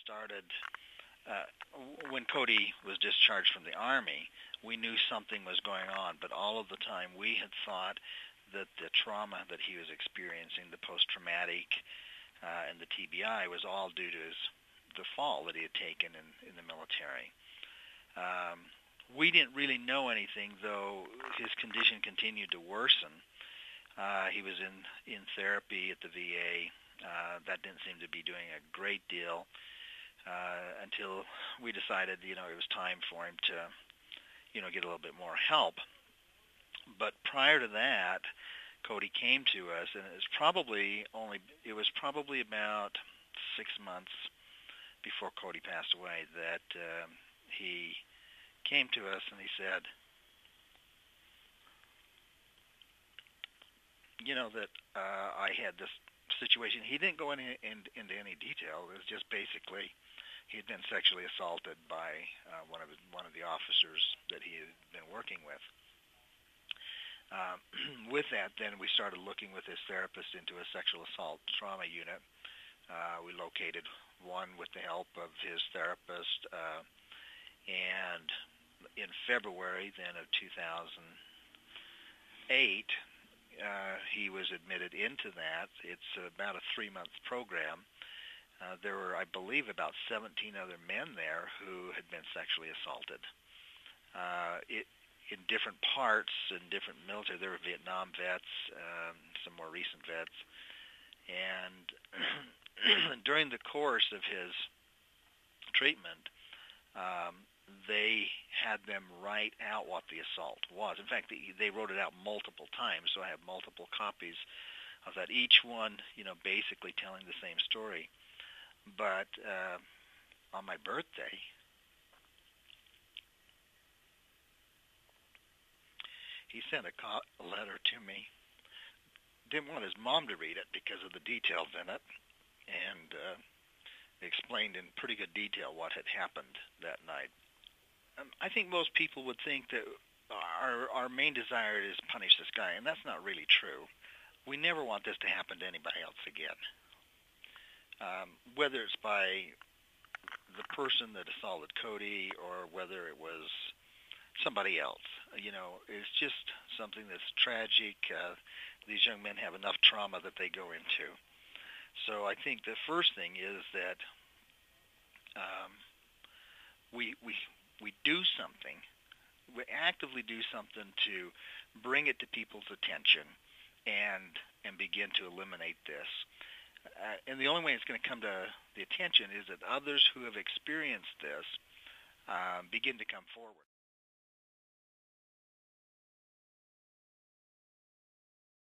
started, when Cody was discharged from the Army, we knew something was going on, but all of the time we had thought that the trauma that he was experiencing, the post-traumatic and the TBI, was all due to the fall that he had taken in the military. We didn't really know anything, though his condition continued to worsen. He was in therapy at the VA. That didn't seem to be doing a great deal until we decided, it was time for him to, get a little bit more help. But prior to that, Cody came to us, and it was probably about 6 months before Cody passed away that he came to us and he said, that I had this situation. He didn't go into any detail. It was just basically he had been sexually assaulted by one of the officers that he had been working with. With that, then we started looking with his therapist into a sexual assault trauma unit. We located one with the help of his therapist, and in February then of 2008, he was admitted into that. It's about a 3-month program. There were, I believe, about 17 other men there who had been sexually assaulted. In different parts, in different military. There were Vietnam vets, some more recent vets. And during the course of his treatment, they had them write out what the assault was. In fact, they wrote it out multiple times, so I have multiple copies of that, each one, basically telling the same story. But on my birthday, he sent a letter to me. Didn't want his mom to read it because of the details in it, and explained in pretty good detail what had happened that night. I think most people would think that our main desire is to punish this guy, and that's not really true. We never want this to happen to anybody else again. Whether it's by the person that assaulted Cody or whether it was somebody else, it's just something that's tragic. These young men have enough trauma that they go into. So I think the first thing is that we do something. We actively do something to bring it to people's attention and begin to eliminate this. And the only way it's going to come to the attention is that others who have experienced this begin to come forward.